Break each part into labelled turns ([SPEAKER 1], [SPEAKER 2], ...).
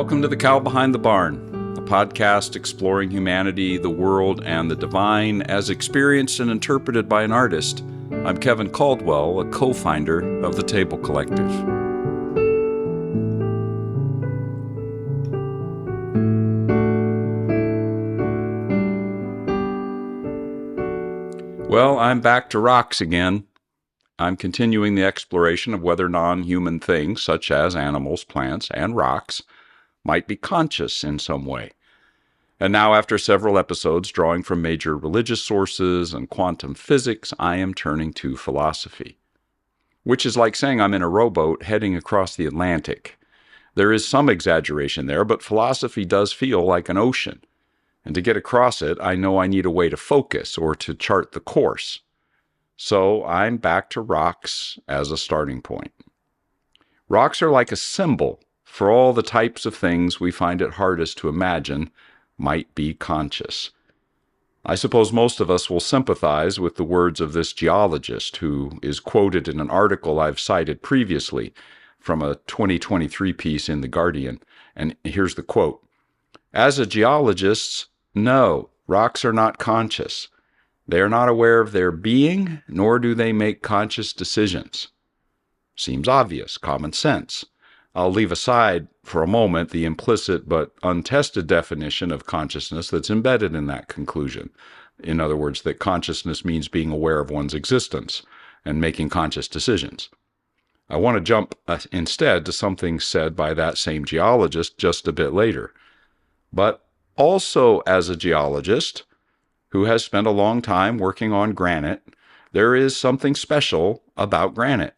[SPEAKER 1] Welcome to The Cow Behind the Barn, a podcast exploring humanity, the world, and the divine as experienced and interpreted by an artist. I'm Kevin Caldwell, a co-founder of the Table Collective. Well, I'm back to rocks again. I'm continuing the exploration of whether non-human things, such as animals, plants, and rocks, might be conscious in some way. And now, after several episodes drawing from major religious sources and quantum physics, I am turning to philosophy. Which is like saying I'm in a rowboat heading across the Atlantic. There is some exaggeration there, but philosophy does feel like an ocean. And to get across it, I know I need a way to focus or to chart the course. So I'm back to rocks as a starting point. Rocks are like a symbol for all the types of things we find it hardest to imagine might be conscious. I suppose most of us will sympathize with the words of this geologist who is quoted in an article I've cited previously from a 2023 piece in The Guardian. And here's the quote. As a geologist, no, rocks are not conscious. They are not aware of their being, nor do they make conscious decisions. Seems obvious, common sense. I'll leave aside for a moment the implicit but untested definition of consciousness that's embedded in that conclusion. In other words, that consciousness means being aware of one's existence and making conscious decisions. I want to jump instead to something said by that same geologist just a bit later. But also as a geologist who has spent a long time working on granite, there is something special about granite.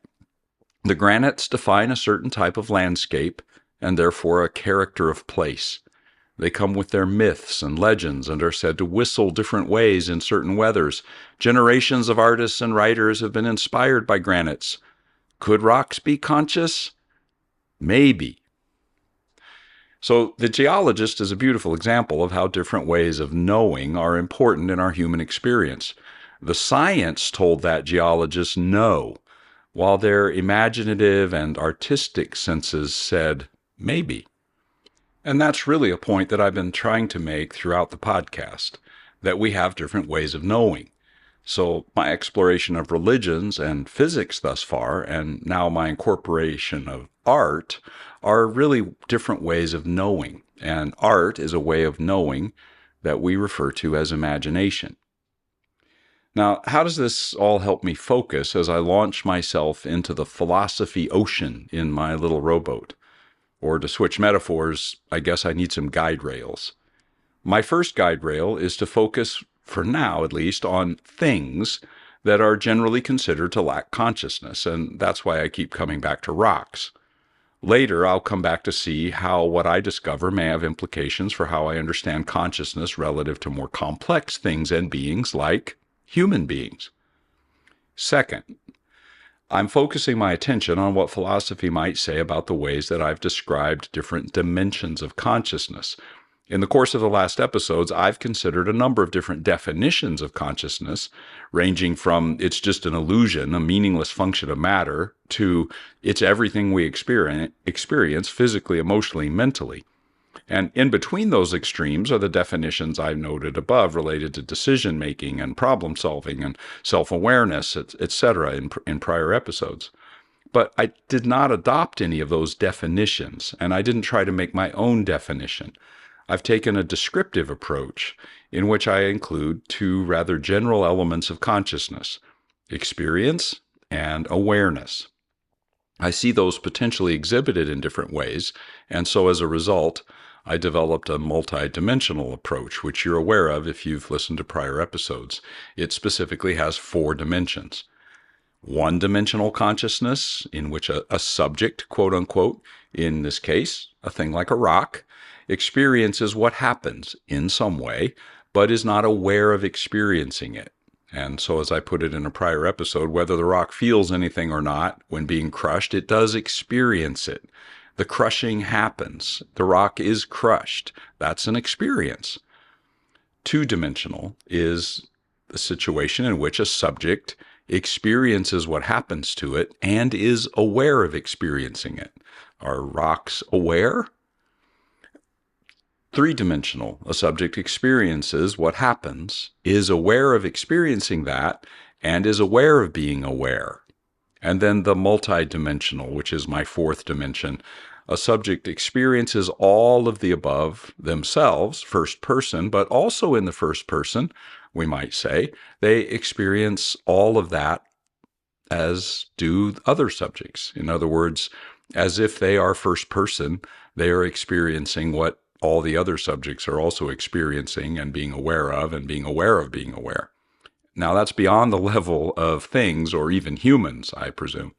[SPEAKER 1] The granites define a certain type of landscape and therefore a character of place. They come with their myths and legends and are said to whistle different ways in certain weathers. Generations of artists and writers have been inspired by granites. Could rocks be conscious? Maybe. So the geologist is a beautiful example of how different ways of knowing are important in our human experience. The science told that geologist no, while their imaginative and artistic senses said maybe. And that's really a point that I've been trying to make throughout the podcast, that we have different ways of knowing. So my exploration of religions and physics thus far, and now my incorporation of art, are really different ways of knowing. And art is a way of knowing that we refer to as imagination. Now, how does this all help me focus as I launch myself into the philosophy ocean in my little rowboat? Or to switch metaphors, I guess I need some guide rails. My first guide rail is to focus, for now at least, on things that are generally considered to lack consciousness, and that's why I keep coming back to rocks. Later, I'll come back to see how what I discover may have implications for how I understand consciousness relative to more complex things and beings like human beings. Second, I'm focusing my attention on what philosophy might say about the ways that I've described different dimensions of consciousness. In the course of the last episodes, I've considered a number of different definitions of consciousness, ranging from it's just an illusion, a meaningless function of matter, to it's everything we experience physically, emotionally, mentally. And in between those extremes are the definitions I've noted above related to decision-making and problem-solving and self-awareness, etc. in prior episodes. But I did not adopt any of those definitions, and I didn't try to make my own definition. I've taken a descriptive approach in which I include two rather general elements of consciousness, experience and awareness. I see those potentially exhibited in different ways, and so as a result, I developed a multi-dimensional approach, which you're aware of if you've listened to prior episodes. It specifically has 4 dimensions. One-dimensional consciousness, in which a subject, quote-unquote, in this case, a thing like a rock, experiences what happens in some way, but is not aware of experiencing it. And so as I put it in a prior episode, whether the rock feels anything or not, when being crushed, it does experience it. The crushing happens. The rock is crushed. That's an experience. Two-dimensional is the situation in which a subject experiences what happens to it and is aware of experiencing it. Are rocks aware? Three-dimensional, a subject experiences what happens, is aware of experiencing that, and is aware of being aware. And then the multidimensional, which is my fourth dimension, a subject experiences all of the above themselves, first person, but also in the first person, we might say, they experience all of that as do other subjects. In other words, as if they are first person, they are experiencing what all the other subjects are also experiencing and being aware of and being aware of being aware. Now, that's beyond the level of things or even humans, I presume.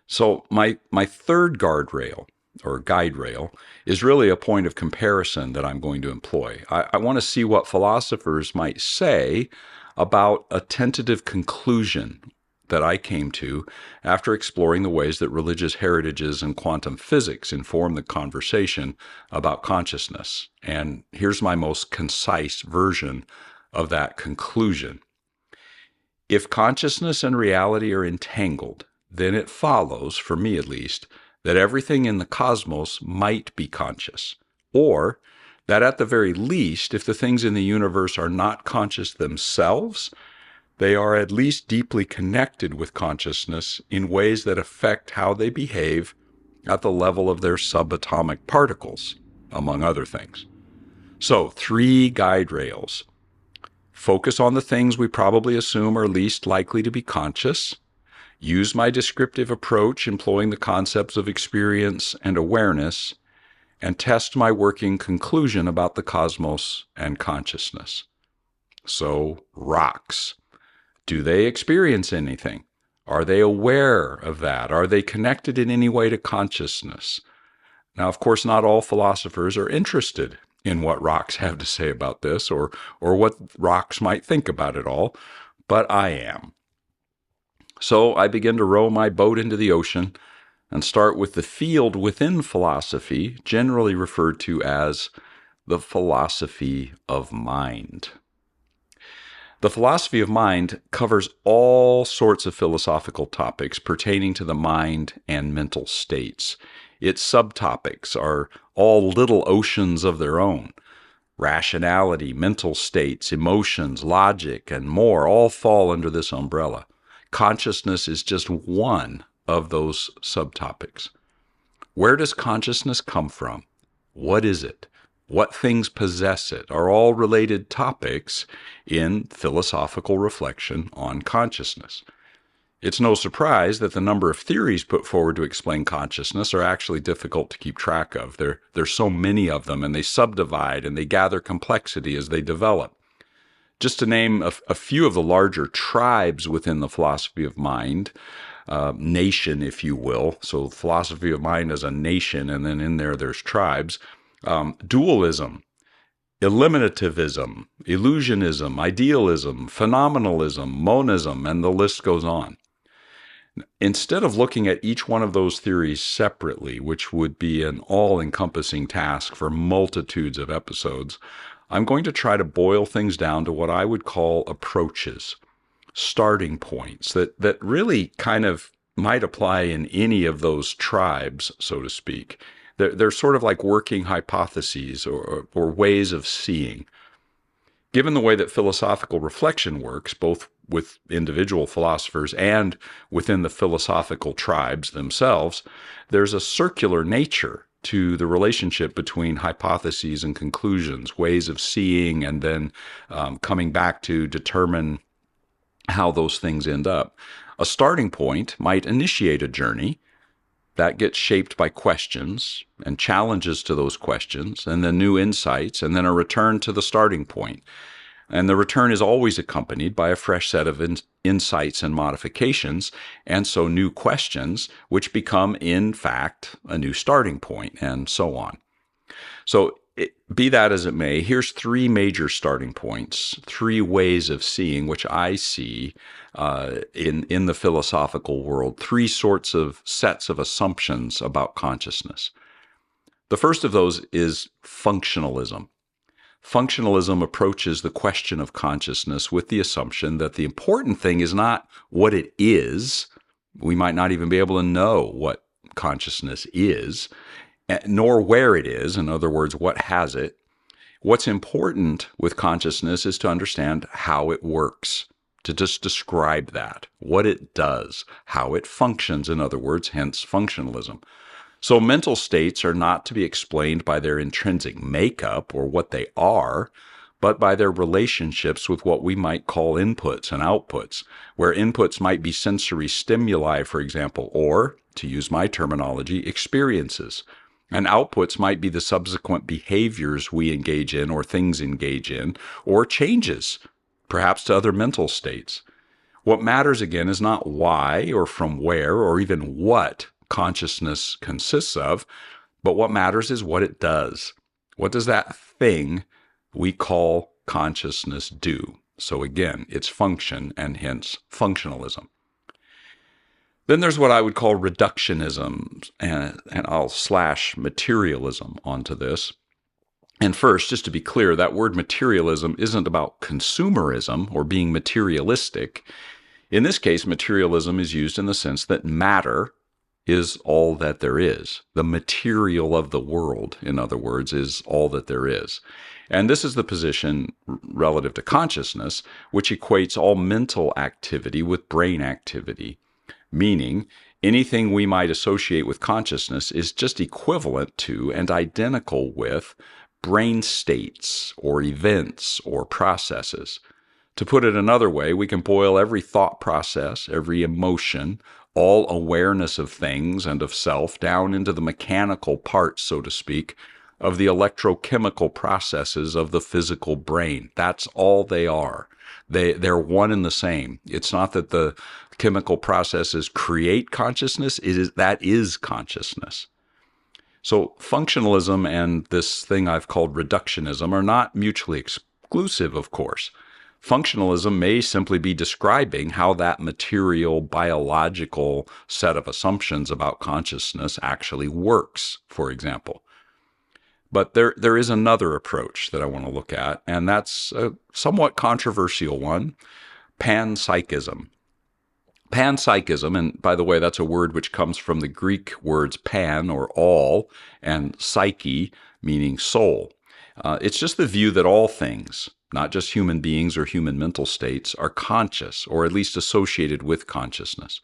[SPEAKER 1] So my third guardrail or guide rail is really a point of comparison that I'm going to employ. I want to see what philosophers might say about a tentative conclusion that I came to after exploring the ways that religious heritages and quantum physics inform the conversation about consciousness. And here's my most concise version of that conclusion. If consciousness and reality are entangled, then it follows, for me at least, that everything in the cosmos might be conscious, or that at the very least, if the things in the universe are not conscious themselves, they are at least deeply connected with consciousness in ways that affect how they behave at the level of their subatomic particles, among other things. So, three guide rails. Focus on the things we probably assume are least likely to be conscious. Use my descriptive approach, employing the concepts of experience and awareness, and test my working conclusion about the cosmos and consciousness. So, rocks. Do they experience anything? Are they aware of that? Are they connected in any way to consciousness? Now, of course, not all philosophers are interested in what rocks have to say about this or what rocks might think about it all, but I am. So I begin to row my boat into the ocean and start with the field within philosophy, generally referred to as the philosophy of mind. The philosophy of mind covers all sorts of philosophical topics pertaining to the mind and mental states. Its subtopics are all little oceans of their own. Rationality, mental states, emotions, logic, and more all fall under this umbrella. Consciousness is just one of those subtopics. Where does consciousness come from? What is it? What things possess it are all related topics in philosophical reflection on consciousness. It's no surprise that the number of theories put forward to explain consciousness are actually difficult to keep track of. There's so many of them, and they subdivide and they gather complexity as they develop. Just to name a few of the larger tribes within the philosophy of mind, nation, if you will. So philosophy of mind as a nation, and then in there's tribes. Dualism, eliminativism, illusionism, idealism, phenomenalism, monism, and the list goes on. Instead of looking at each one of those theories separately, which would be an all-encompassing task for multitudes of episodes, I'm going to try to boil things down to what I would call approaches, starting points that really kind of might apply in any of those tribes, so to speak. They're sort of like working hypotheses or ways of seeing. Given the way that philosophical reflection works, both with individual philosophers and within the philosophical tribes themselves, there's a circular nature to the relationship between hypotheses and conclusions, ways of seeing, and then coming back to determine how those things end up. A starting point might initiate a journey that gets shaped by questions and challenges to those questions, and then new insights, and then a return to the starting point. And the return is always accompanied by a fresh set of insights and modifications, and so new questions, which become, in fact, a new starting point, and so on. So, be that as it may, here's three major starting points, three ways of seeing, which I see in the philosophical world, three sorts of sets of assumptions about consciousness. The first of those is functionalism. Functionalism approaches the question of consciousness with the assumption that the important thing is not what it is. We might not even be able to know what consciousness is. nor where it is. In other words, what has it. What's important with consciousness is to understand how it works, to just describe that, what it does, how it functions, in other words, hence functionalism. So mental states are not to be explained by their intrinsic makeup or what they are, but by their relationships with what we might call inputs and outputs, where inputs might be sensory stimuli, for example, or, to use my terminology, experiences. And outputs might be the subsequent behaviors we engage in or things engage in, or changes, perhaps to other mental states. What matters again is not why or from where or even what consciousness consists of, but what matters is what it does. What does that thing we call consciousness do? So again, its function and hence functionalism. Then there's what I would call reductionism, and I'll slash materialism onto this. And first, just to be clear, that word materialism isn't about consumerism or being materialistic. In this case, materialism is used in the sense that matter is all that there is. The material of the world, in other words, is all that there is. And this is the position relative to consciousness, which equates all mental activity with brain activity, meaning anything we might associate with consciousness is just equivalent to and identical with brain states or events or processes. To put it another way, we can boil every thought process, every emotion, all awareness of things and of self down into the mechanical parts, so to speak, of the electrochemical processes of the physical brain. That's all they are. They're one and the same. It's not that the chemical processes create consciousness, that is consciousness. So functionalism and this thing I've called reductionism are not mutually exclusive, of course. Functionalism may simply be describing how that material, biological set of assumptions about consciousness actually works, for example. But there is another approach that I want to look at, and that's a somewhat controversial one, panpsychism. Panpsychism, and by the way, that's a word which comes from the Greek words pan, or all, and psyche, meaning soul. It's just the view that all things, not just human beings or human mental states, are conscious, or at least associated with consciousness.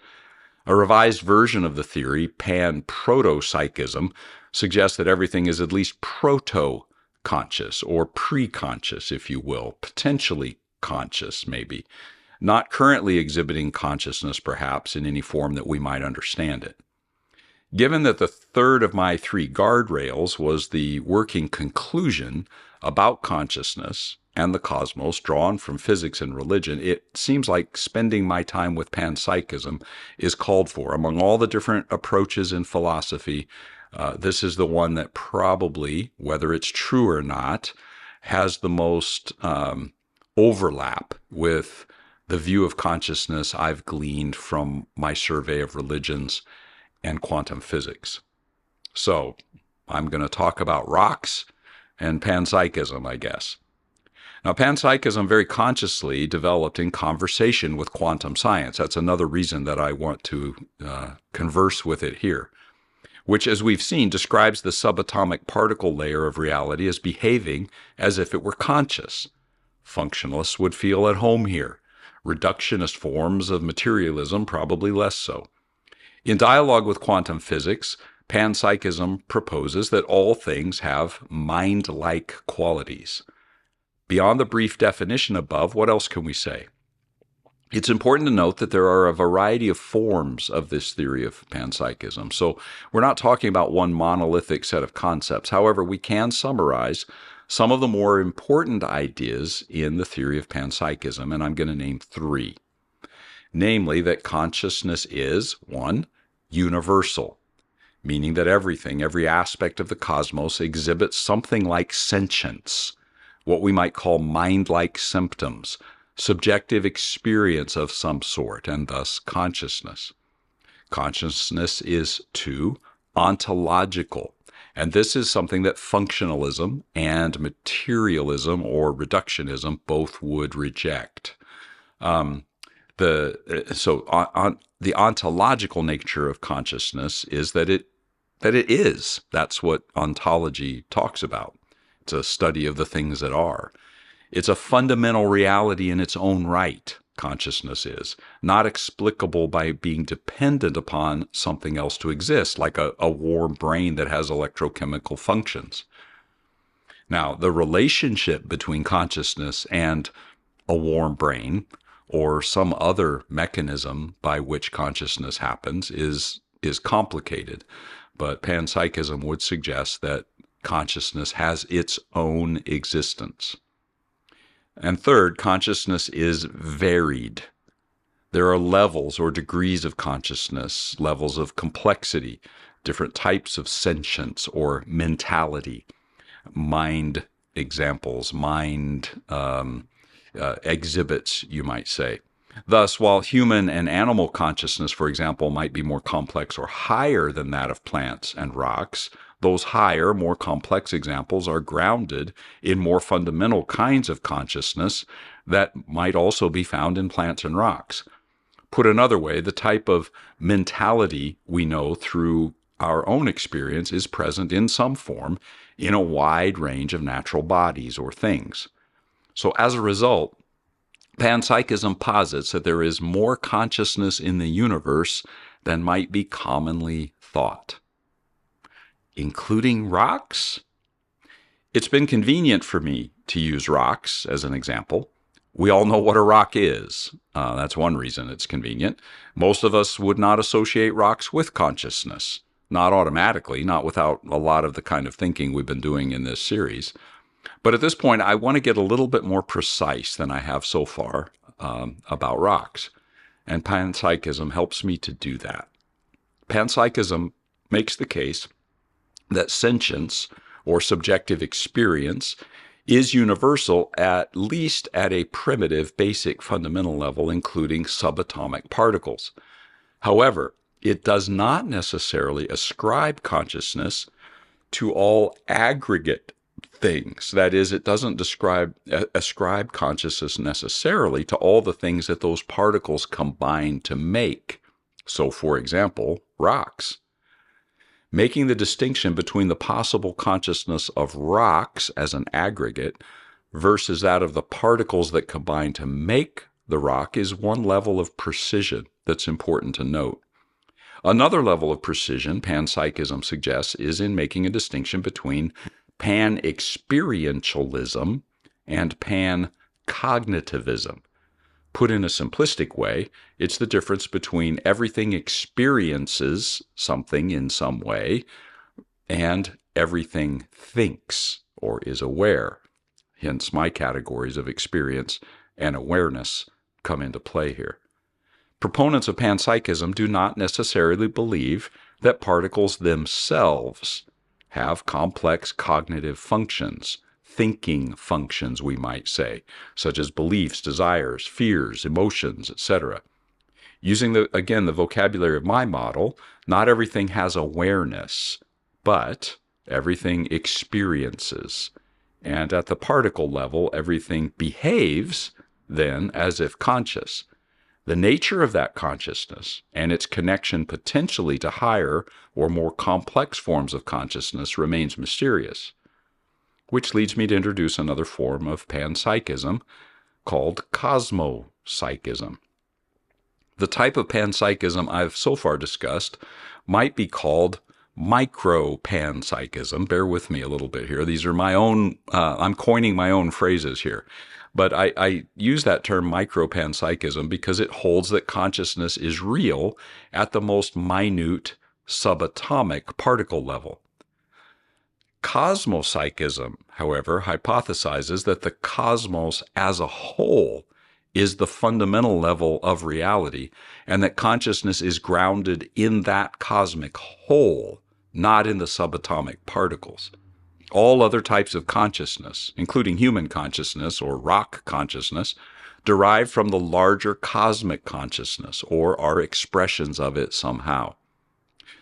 [SPEAKER 1] A revised version of the theory, pan-proto-psychism, suggests that everything is at least proto-conscious, or pre-conscious, if you will, potentially conscious, maybe, not currently exhibiting consciousness, perhaps, in any form that we might understand it. Given that the third of my three guardrails was the working conclusion about consciousness and the cosmos drawn from physics and religion, it seems like spending my time with panpsychism is called for. Among all the different approaches in philosophy, this is the one that probably, whether it's true or not, has the most overlap with the view of consciousness I've gleaned from my survey of religions and quantum physics. So I'm going to talk about rocks and panpsychism, I guess. Now, panpsychism very consciously developed in conversation with quantum science. That's another reason that I want to converse with it here, which, as we've seen, describes the subatomic particle layer of reality as behaving as if it were conscious. Functionalists would feel at home here. Reductionist forms of materialism probably less so. In dialogue with quantum physics, panpsychism proposes that all things have mind-like qualities. Beyond the brief definition above, what else can we say? It's important to note that there are a variety of forms of this theory of panpsychism. So we're not talking about one monolithic set of concepts. However, we can summarize some of the more important ideas in the theory of panpsychism, and I'm going to name three. Namely, that consciousness is, one, universal, meaning that everything, every aspect of the cosmos exhibits something like sentience, what we might call mind-like symptoms, subjective experience of some sort, and thus consciousness. Consciousness is, two, ontological, and this is something that functionalism and materialism or reductionism both would reject. The ontological nature of consciousness is that it that it is. That's what ontology talks about. It's a study of the things that are. It's a fundamental reality in its own right, consciousness is, not explicable by being dependent upon something else to exist, like a warm brain that has electrochemical functions. Now, the relationship between consciousness and a warm brain or some other mechanism by which consciousness happens is complicated. But panpsychism would suggest that consciousness has its own existence. And third, consciousness is varied. There are levels or degrees of consciousness, levels of complexity, different types of sentience or mentality, mind examples, mind exhibits, you might say. Thus, while human and animal consciousness, for example, might be more complex or higher than that of plants and rocks, those higher, more complex examples are grounded in more fundamental kinds of consciousness that might also be found in plants and rocks. Put another way, the type of mentality we know through our own experience is present in some form in a wide range of natural bodies or things. So as a result, panpsychism posits that there is more consciousness in the universe than might be commonly thought. Including rocks? It's been convenient for me to use rocks as an example. We all know what a rock is. That's one reason it's convenient. Most of us would not associate rocks with consciousness. Not automatically, not without a lot of the kind of thinking we've been doing in this series. But at this point, I want to get a little bit more precise than I have so far about rocks. And panpsychism helps me to do that. Panpsychism makes the case that sentience, or subjective experience, is universal at least at a primitive, basic, fundamental level, including subatomic particles. However, it does not necessarily ascribe consciousness to all aggregate things. That is, it doesn't ascribe consciousness necessarily to all the things that those particles combine to make. So, for example, rocks. Making the distinction between the possible consciousness of rocks as an aggregate versus that of the particles that combine to make the rock is one level of precision that's important to note. Another level of precision, panpsychism suggests, is in making a distinction between pan-experientialism and pan-cognitivism. Put in a simplistic way, it's the difference between everything experiences something in some way and everything thinks or is aware. Hence, my categories of experience and awareness come into play here. Proponents of panpsychism do not necessarily believe that particles themselves have complex cognitive functions, thinking functions, we might say, such as beliefs, desires, fears, emotions, etc. Using, the vocabulary of my model, not everything has awareness, but everything experiences. And at the particle level, everything behaves, then, as if conscious. The nature of that consciousness and its connection potentially to higher or more complex forms of consciousness remains mysterious. Which leads me to introduce another form of panpsychism called cosmopsychism. The type of panpsychism I've so far discussed might be called micro-panpsychism. Bear with me a little bit here. These are my own, I'm coining my own phrases here. But I use that term micro-panpsychism because it holds that consciousness is real at the most minute subatomic particle level. Cosmopsychism, however, hypothesizes that the cosmos as a whole is the fundamental level of reality and that consciousness is grounded in that cosmic whole, not in the subatomic particles. All other types of consciousness, including human consciousness or rock consciousness, derive from the larger cosmic consciousness or are expressions of it somehow.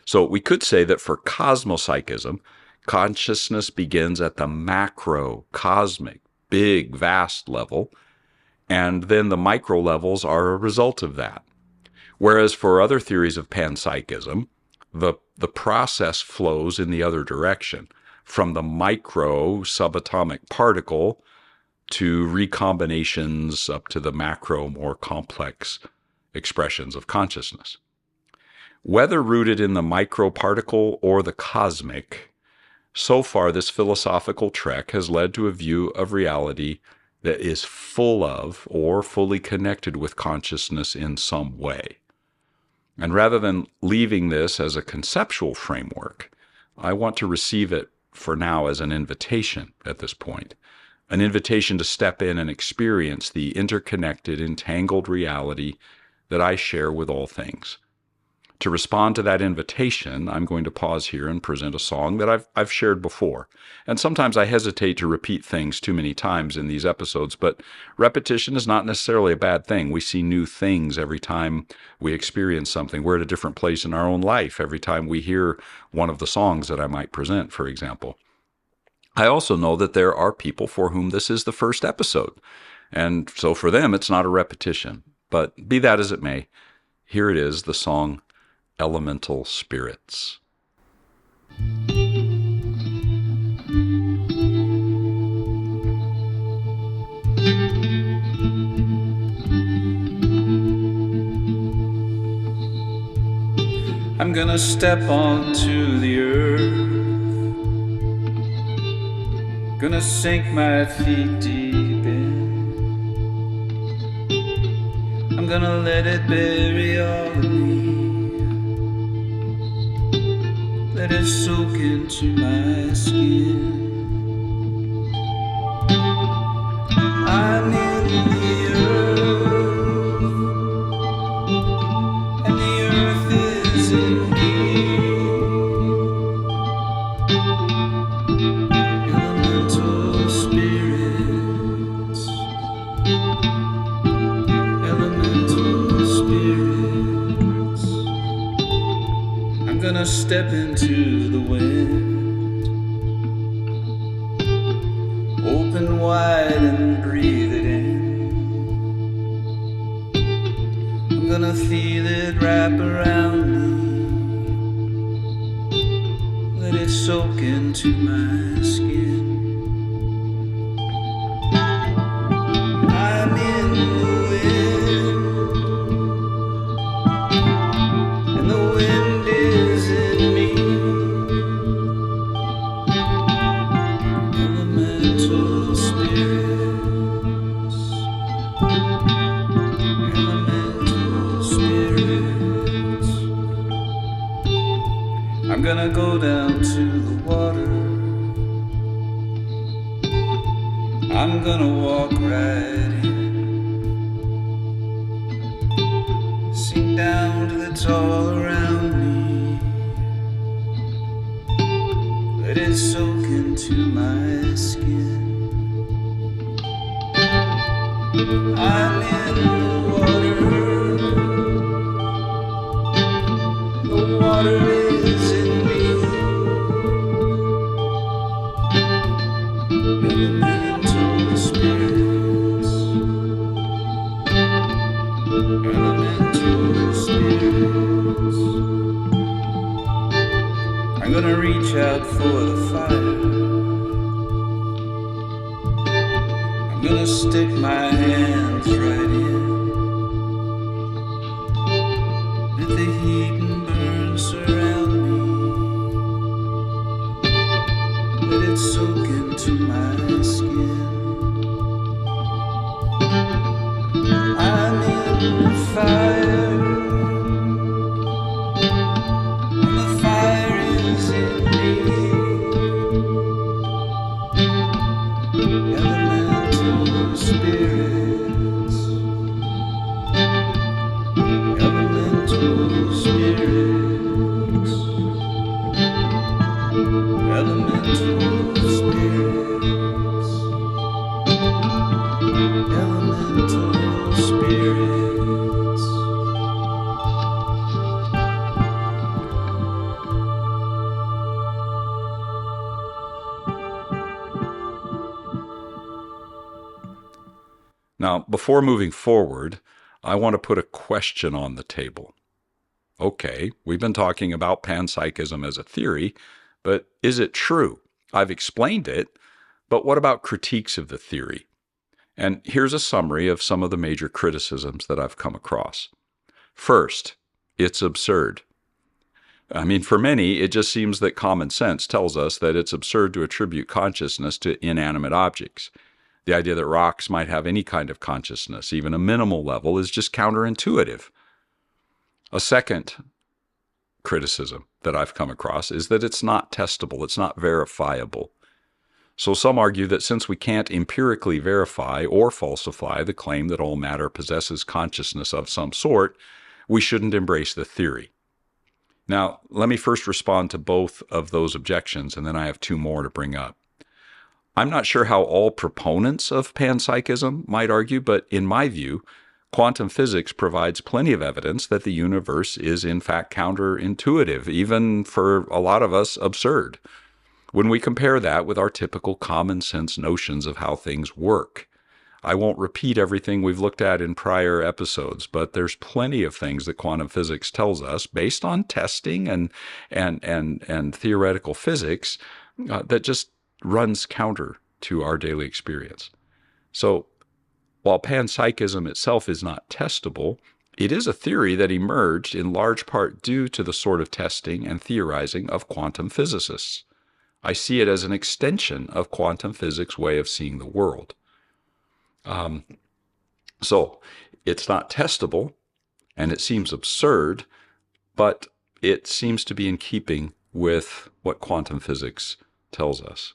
[SPEAKER 1] So we could say that for cosmopsychism, consciousness begins at the macro, cosmic, big, vast level, and then the micro levels are a result of that. Whereas for other theories of panpsychism, the the process flows in the other direction, from the micro subatomic particle to recombinations up to the macro, more complex expressions of consciousness. Whether rooted in the microparticle or the cosmic, so far this philosophical trek has led to a view of reality that is full of or fully connected with consciousness in some way. And rather than leaving this as a conceptual framework, I want to receive it for now as an invitation at this point, an invitation to step in and experience the interconnected, entangled reality that I share with all things. To respond to that invitation, I'm going to pause here and present a song that I've shared before. And sometimes I hesitate to repeat things too many times in these episodes, but repetition is not necessarily a bad thing. We see new things every time we experience something. We're at a different place in our own life every time we hear one of the songs that I might present, for example. I also know that there are people for whom this is the first episode, and so for them it's not a repetition. But be that as it may, here it is, the song Elemental Spirits. I'm gonna step onto the earth, gonna sink my feet deep in, I'm gonna let it bury all of me, let it soak into my skin. I'm in the earth, and the earth is in me. Elemental spirits, elemental spirits. I'm gonna step into the wind, open wide and breathe it in. I'm gonna feel it wrap around me, let it soak into my skin. I'm in the wind, and the wind is in me. Elemental spirits, elemental spirits. I'm gonna go down to the water, I'm gonna walk right in, sink down to the tall around me, let it soak into my skin. I'm in the water is in me. Elemental spirits, elemental spirits. I'm gonna reach out for the fire, I'm gonna stick my hands right in, let the heat and burn surround me, let it soak into my skin. I'm in the fire, and the fire is in me. Elemental spirits, elemental spirits, elemental spirits, elemental spirits. Now, before moving forward, I want to put a question on the table. Okay, we've been talking about panpsychism as a theory, but is it true? I've explained it, but what about critiques of the theory? And here's a summary of some of the major criticisms that I've come across. First, it's absurd. I mean, for many, it just seems that common sense tells us that it's absurd to attribute consciousness to inanimate objects. The idea that rocks might have any kind of consciousness, even a minimal level, is just counterintuitive. A second criticism that I've come across is that it's not testable, it's not verifiable. So some argue that since we can't empirically verify or falsify the claim that all matter possesses consciousness of some sort, we shouldn't embrace the theory. Now, let me first respond to both of those objections, and then I have two more to bring up. I'm not sure how all proponents of panpsychism might argue, but in my view, quantum physics provides plenty of evidence that the universe is in fact counterintuitive, even for a lot of us absurd, when we compare that with our typical common sense notions of how things work. I won't repeat everything we've looked at in prior episodes, but there's plenty of things that quantum physics tells us based on testing and theoretical physics that just runs counter to our daily experience. So while panpsychism itself is not testable, it is a theory that emerged in large part due to the sort of testing and theorizing of quantum physicists. I see it as an extension of quantum physics' way of seeing the world. So it's not testable, and it seems absurd, but it seems to be in keeping with what quantum physics tells us.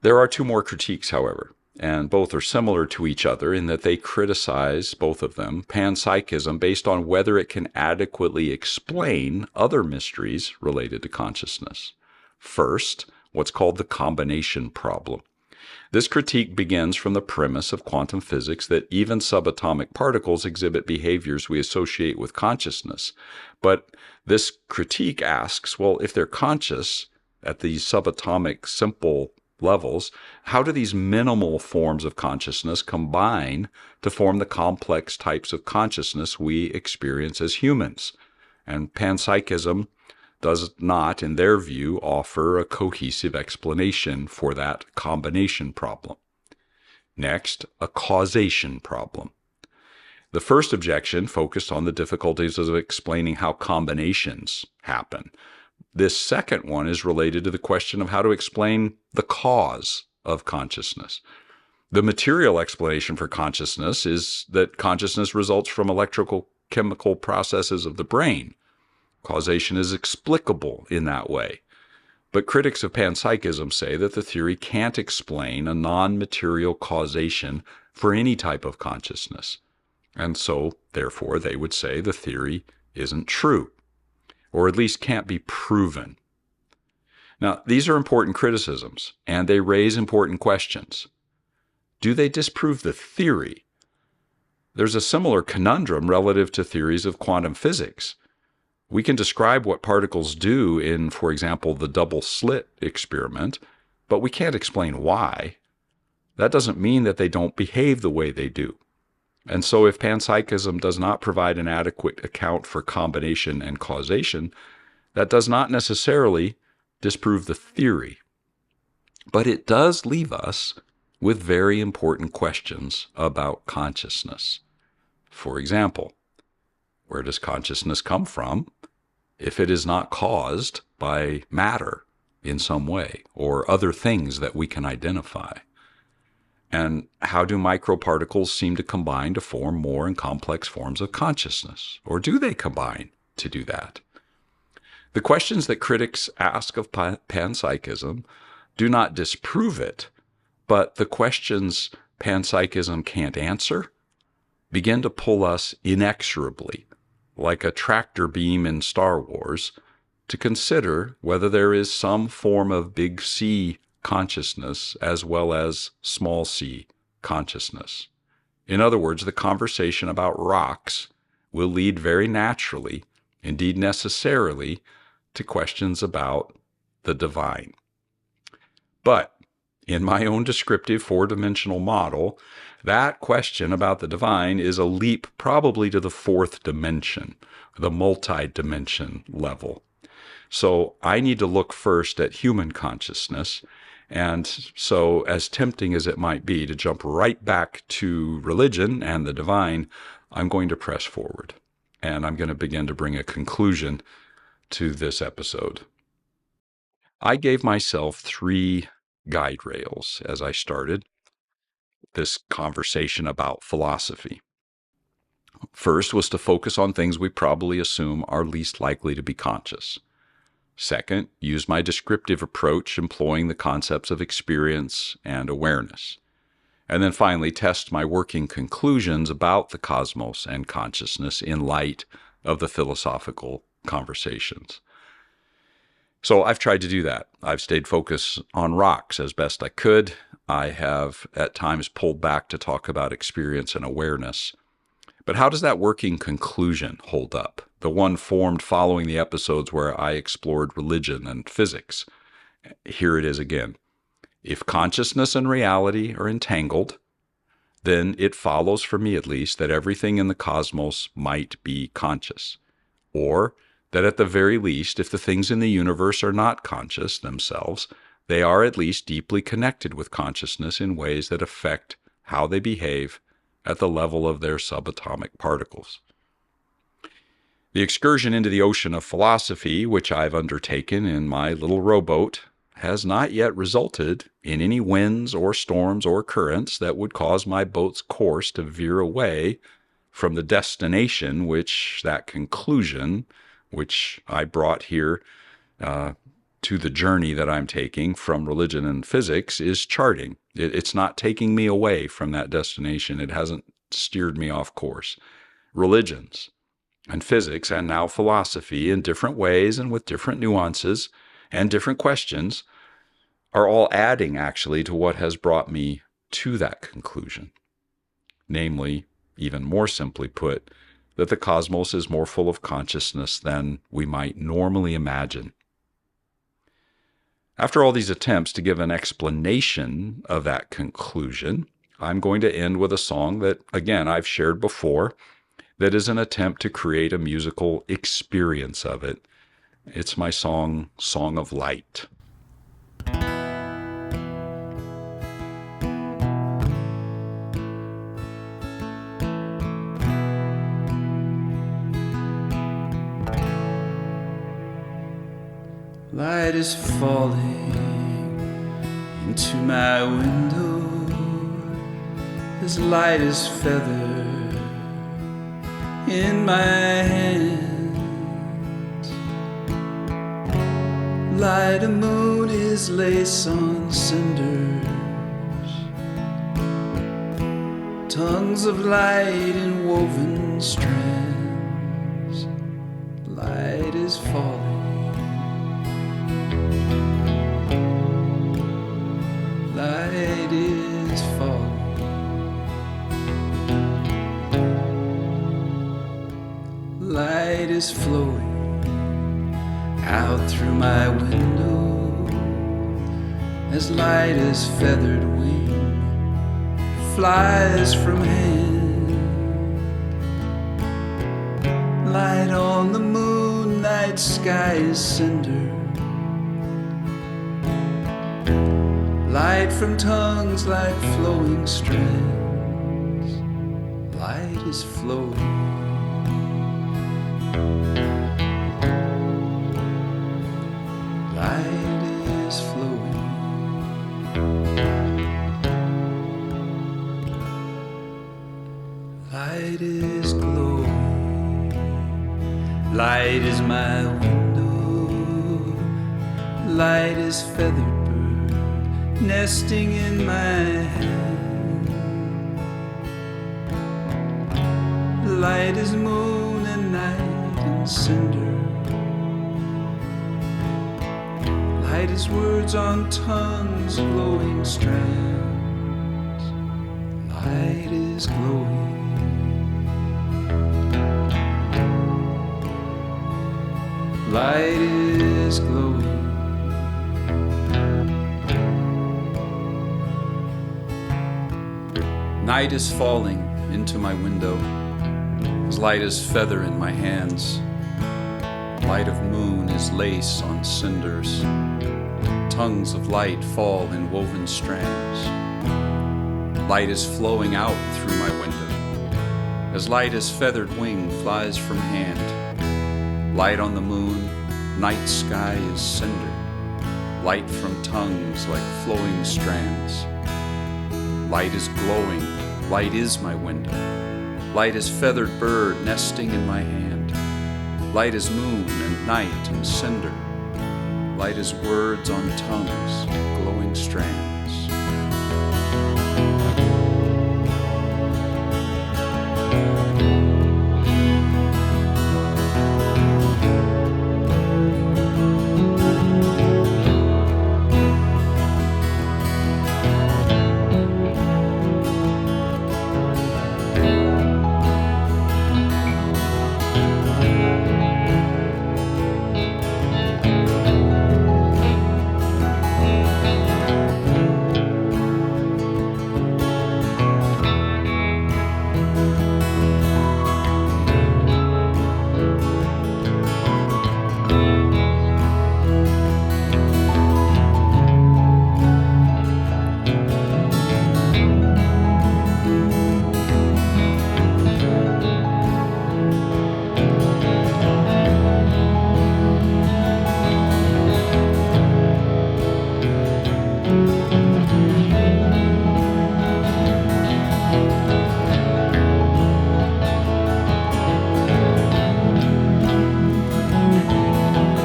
[SPEAKER 1] There are two more critiques, however, and both are similar to each other in that they criticize, both of them, panpsychism based on whether it can adequately explain other mysteries related to consciousness. First, what's called the combination problem. This critique begins from the premise of quantum physics that even subatomic particles exhibit behaviors we associate with consciousness. But this critique asks, well, if they're conscious at these subatomic simple levels, how do these minimal forms of consciousness combine to form the complex types of consciousness we experience as humans? And panpsychism does not, in their view, offer a cohesive explanation for that combination problem. Next, a causation problem. The first objection focused on the difficulties of explaining how combinations happen. This second one is related to the question of how to explain the cause of consciousness. The material explanation for consciousness is that consciousness results from electrical chemical processes of the brain. Causation is explicable in that way. But critics of panpsychism say that the theory can't explain a non-material causation for any type of consciousness. And so, therefore, they would say the theory isn't true, or at least can't be proven. Now, these are important criticisms, and they raise important questions. Do they disprove the theory? There's a similar conundrum relative to theories of quantum physics. We can describe what particles do in, for example, the double slit experiment, but we can't explain why. That doesn't mean that they don't behave the way they do. And so if panpsychism does not provide an adequate account for combination and causation, that does not necessarily disprove the theory. But it does leave us with very important questions about consciousness. For example, where does consciousness come from if it is not caused by matter in some way or other things that we can identify? And how do microparticles seem to combine to form more and complex forms of consciousness? Or do they combine to do that? The questions that critics ask of panpsychism do not disprove it, but the questions panpsychism can't answer begin to pull us inexorably, like a tractor beam in Star Wars, to consider whether there is some form of big C consciousness as well as small c consciousness. In other words, the conversation about rocks will lead very naturally, indeed necessarily, to questions about the divine. But in my own descriptive four-dimensional model, That question about the divine is a leap probably to the fourth dimension, the multi-dimension level. So I need to look first at human consciousness. And so, as tempting as it might be to jump right back to religion and the divine, I'm going to press forward. And I'm going to begin to bring a conclusion to this episode. I gave myself 3 guide rails as I started this conversation about philosophy. First was to focus on things we probably assume are least likely to be conscious. Second, use my descriptive approach employing the concepts of experience and awareness. And then finally, test my working conclusions about the cosmos and consciousness in light of the philosophical conversations. So I've tried to do that. I've stayed focused on rocks as best I could. I have at times pulled back to talk about experience and awareness. But how does that working conclusion hold up? The one formed following the episodes where I explored religion and physics. Here it is again. If consciousness and reality are entangled, then it follows, for me at least, that everything in the cosmos might be conscious. Or that at the very least, if the things in the universe are not conscious themselves, they are at least deeply connected with consciousness in ways that affect how they behave at the level of their subatomic particles. The excursion into the ocean of philosophy, which I've undertaken in my little rowboat, has not yet resulted in any winds or storms or currents that would cause my boat's course to veer away from the destination that conclusion which I brought here to the journey that I'm taking from religion and physics is charting. It's not taking me away from that destination. It hasn't steered me off course. Religions and physics and now philosophy in different ways and with different nuances and different questions are all adding actually to what has brought me to that conclusion. Namely, even more simply put, that the cosmos is more full of consciousness than we might normally imagine. After all these attempts to give an explanation of that conclusion, I'm going to end with a song that, again, I've shared before, that is an attempt to create a musical experience of it. It's my song, Song of Light.
[SPEAKER 2] Light is falling into my window as light is feather in my hands. Light of moon is lace on cinders, tongues of light in woven strands. Light is falling. Light is falling. Light is flowing out through my window as light as feathered wing flies from hand. Light on the moon, night sky is cinder. Light from tongues like flowing strands. Light is flowing. Light is flowing. Light is glowing. Light is my window. Light is feathered nesting in my hand. Light is moon and night and cinder. Light is words on tongues, glowing strands. Light is glowing. Light is glowing. Night is falling into my window, as light as feather in my hands. Light of moon is lace on cinders. Tongues of light fall in woven strands. Light is flowing out through my window, as light as feathered wing flies from hand. Light on the moon, night sky is cinder. Light from tongues like flowing strands. Light is glowing, light is my window. Light is feathered bird nesting in my hand. Light is moon and night and cinder. Light is words on tongues, glowing strands.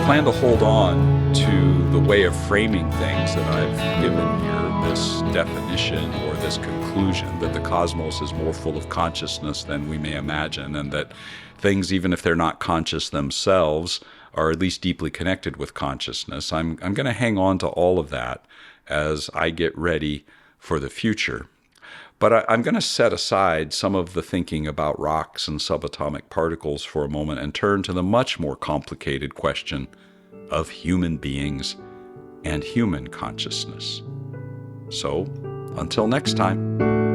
[SPEAKER 1] I plan to hold on to the way of framing things that I've given here, this definition or this conclusion that the cosmos is more full of consciousness than we may imagine, and that things, even if they're not conscious themselves, are at least deeply connected with consciousness. I'm going to hang on to all of that as I get ready for the future. But I'm going to set aside some of the thinking about rocks and subatomic particles for a moment and turn to the much more complicated question of human beings and human consciousness. So, until next time.